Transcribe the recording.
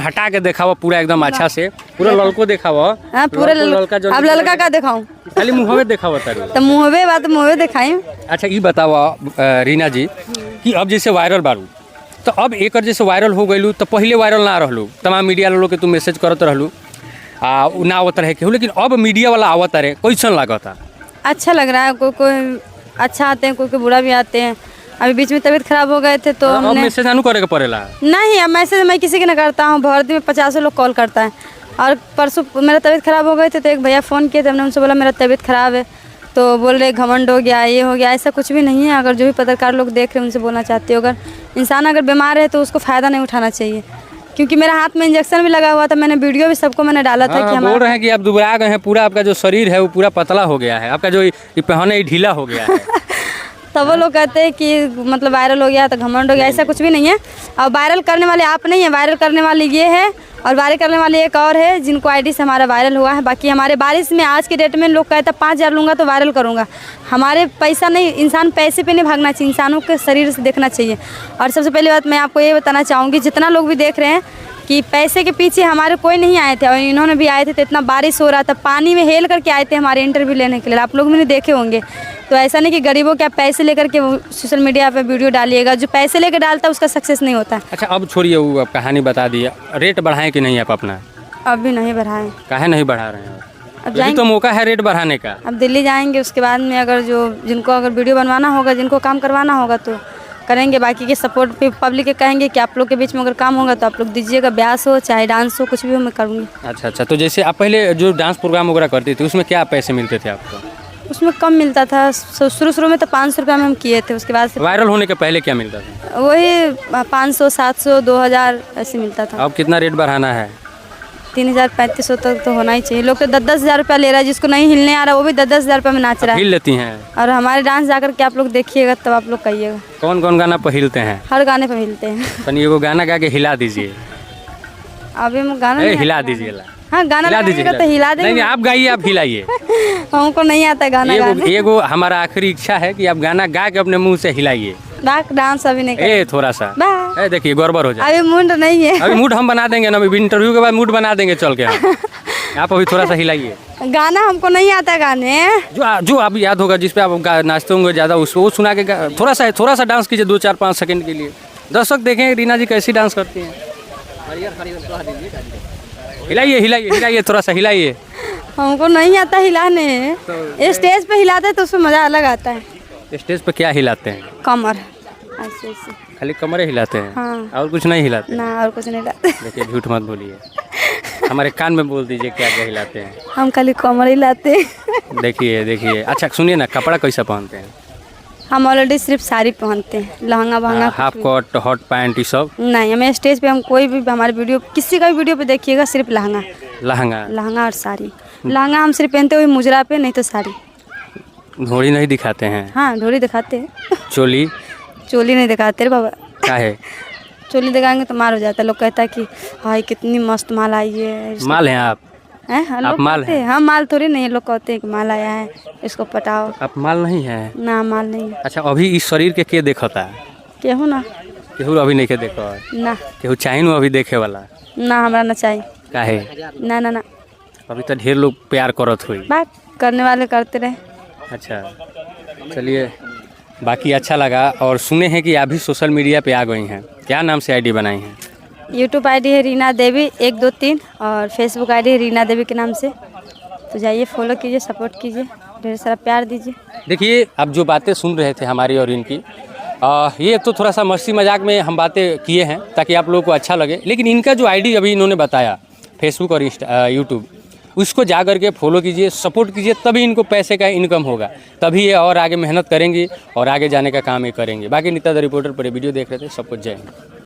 हटा के दिखाओ पूरा एकदम अच्छा से, पूरा लड़को दिखाओ। हाँ पूरा लड़का। अब लड़का का दिखाऊं? खाली मुँहवे दिखाओ तारू। तो मुँहवे बात मुँहवे दिखाई। अच्छा ये बताओ रीना जी कि अब जैसे वायरल बारू तो अब एक जैसे वायरल हो गई तो पहले वायरल ना रहलू, तमाम मीडिया वालों के तुम मैसेज करत रहलू ना आवत रहे केहू, लेकिन अब मीडिया वाला आवत रहे, कैसन लागता? अच्छा लग रहा है। कोई अच्छा आते हैं, कोई बुरा भी आते हैं। अभी बीच में तबीयत खराब हो गए थे तो अब मैसेज ना करे के पड़ेला? नहीं, अब मैसेज मैं किसी के ना करता हूँ। भर्ती में 50 लोग कॉल करता है। और परसों मेरा तबीयत खराब हो गए थे तो एक भैया फ़ोन किए थे, हमने उनसे बोला मेरा तबीयत खराब है तो बोल रहे घमंड हो गया, ये हो गया। ऐसा कुछ भी नहीं है। अगर जो भी पत्रकार लोग देख रहे हैं उनसे बोलना चाहती हो, अगर इंसान अगर बीमार है तो उसको फ़ायदा नहीं उठाना चाहिए। क्योंकि मेरा हाथ में इंजेक्शन भी लगा हुआ था, मैंने वीडियो भी सबको मैंने डाला था कि हम बोल रहे हैं कि आप दुबरा गए हैं, पूरा आपका जो शरीर है वो पूरा पतला हो गया है, आपका जो ये पहने ढीला हो गया है। तब वो लोग कहते हैं कि मतलब वायरल हो गया तो घमंड हो गया। ऐसा कुछ भी नहीं है। और वायरल करने वाले आप नहीं है, वायरल करने वाले ये है और वायरल करने वाले एक और है जिनको आईडी से हमारा वायरल हुआ है। बाकी हमारे बारिश में आज के डेट में लोग कहते हैं 5000 लूँगा तो वायरल करूँगा। हमारे पैसा नहीं, इंसान पैसे पे नहीं भागना चाहिए, इंसानों के शरीर से देखना चाहिए। और सबसे पहली बात मैं आपको ये बताना चाहूँगी, जितना लोग भी देख रहे हैं कि पैसे के पीछे हमारे कोई नहीं आए थे और इन्होंने भी आए थे तो इतना बारिश हो रहा था, पानी में हेल करके आए थे हमारे इंटरव्यू लेने के लिए। आप लोग मैंने देखे होंगे। तो ऐसा नहीं कि गरीबों के आप पैसे लेकर के सोशल मीडिया पे वीडियो डालिएगा, जो पैसे लेकर डालता है उसका सक्सेस नहीं होता। अच्छा अब छोड़िए वो, अब कहानी बता दिया, रेट बढ़ाएं कि नहीं आप अपना? अभी नहीं बढ़ाएं। काहे नहीं बढ़ा रहे हैं? अब अभी तो मौका है रेट बढ़ाने का। अब दिल्ली जाएंगे, उसके बाद में अगर जिनको अगर वीडियो बनवाना होगा, जिनको काम करवाना होगा तो करेंगे। बाकी के सपोर्ट पे पब्लिक के कहेंगे कि आप लोग के बीच में अगर काम होगा तो आप लोग दीजिएगा, ब्यास हो चाहे डांस हो, कुछ भी हो मैं करूँगी। अच्छा, तो जैसे आप पहले जो डांस प्रोग्राम वगैरह करती थी उसमें क्या पैसे मिलते थे आपको? उसमें कम मिलता था। शुरू में तो 500 रुपये में हम किए थे। उसके बाद वायरल होने के पहले क्या मिलता था? वही 500, 700, 2000 ऐसे मिलता था। अब कितना रेट बढ़ाना है? 3000, 3500 तक तो होना ही चाहिए। लोग तो 10-10 हज़ार रुपया ले रहा है, जिसको नहीं हिलने आ रहा वो भी 10-10 हज़ार रुपये में नाच रहा है। हिल लेती हैं? और हमारे डांस जाकर के आप लोग देखिएगा तब आप लोग कहिएगा। कौन कौन गाना पर हिलते हैं? हर गाने पर हिलते हैं। तनी एगो गाना गा के हिला दीजिए। अभी हम गाना हिला दीजिए। हाँ गाना हिला दीजिए तो हिला देंगे। नहीं आप गाइए, आप हिलाइए। हमको नहीं आता गाना गाने। एगो हमारा आखिरी इच्छा है कि आप गाना गा के अपने मुंह से हिलाइए। डांस अभी नहीं थोड़ा सा देखिए गड़बड़ हो जाए। अभी मूड नहीं है। अभी मूड हम बना देंगे ना, अभी इंटरव्यू के बाद मूड बना देंगे चल के हम। आप अभी थोड़ा सा हिलाइए। गाना हमको नहीं आता गाने। जो आप याद होगा जिस पे आप नाचते होंगे ज्यादा उसको सुना के थोड़ा सा डांस कीजिए 2-4-5 सेकंड के लिए। दर्शक देखें रीना जी कैसी डांस करती हैं। हिलाइए हिलाइए हिलाइए, थोड़ा सा हिलाइए। हमको नहीं आता हिलाने। स्टेज पे हिलाते तो उसमें मजा अलग आता है। स्टेज पे क्या हिलाते हैं? कमर ऐसे। खाली कमर हिलाते हैं? हाँ। और कुछ नहीं हिलाते? ना और कुछ नहीं हिलाते। देखिए झूठ मत बोलिए, हमारे कान में बोल दीजिए क्या क्या हिलाते हैं। हम खाली कमर हिलाते हैं। देखिए। अच्छा सुनिए ना, कपड़ा कैसा पहनते हैं? हम ऑलरेडी सिर्फ साड़ी पहनते हैं, लहंगा वहंगा हाफ कोट, हॉट पैंट, ये सब नहीं। हमें स्टेज पे हम कोई भी हमारे वीडियो किसी का भी वीडियो पे देखिएगा सिर्फ लहंगा और साड़ी। लहंगा हम सिर्फ पहनते हुए मुजरा पे, नहीं तो साड़ी। घोड़ी नहीं दिखाते हैं? हाँ ढोली दिखाते हैं। चोली नहीं दिखाते रे बाबा। क्या है? चोली दिखाएंगे तो मार हो जाता है। लोग कहता है कि हाय कितनी मस्त माल आई है। माल हैं आप? आप माल हैं? हम माल थोड़ी नहीं, लोग कहते हैं कि माल आया है इसको पटाओ। आप माल नहीं है? ना माल नहीं। अच्छा अभी इस शरीर के देखता है? केहू ना। केहू अभी नहीं के देखो ना। केहू चाहिए अभी देखे वाला? ना हमरा ना चाहिए। काहे? ना। अभी तो ढेर लोग प्यार करत हुई। बात करने वाले करते रहे। अच्छा चलिए, बाकी अच्छा लगा। और सुने हैं कि आप भी सोशल मीडिया पे आ गई हैं, क्या नाम से आईडी बनाई हैं? यूट्यूब आईडी है रीना देवी 123 और फेसबुक आईडी है रीना देवी के नाम से। तो जाइए फॉलो कीजिए, सपोर्ट कीजिए, ढेर सारा प्यार दीजिए। देखिए अब जो बातें सुन रहे थे हमारी और इनकी, ये तो थोड़ा सा मस्ती मजाक में हम बातें किए हैं ताकि आप लोगों को अच्छा लगे, लेकिन इनका जो आईडी अभी इन्होंने बताया फेसबुक और यूट्यूब, उसको जा करके फॉलो कीजिए, सपोर्ट कीजिए, तभी इनको पैसे का इनकम होगा, तभी ये और आगे मेहनत करेंगी और आगे जाने का काम ये करेंगे। बाकी नित्या द रिपोर्टर पर वीडियो देख रहे थे, सबको जय हिंद।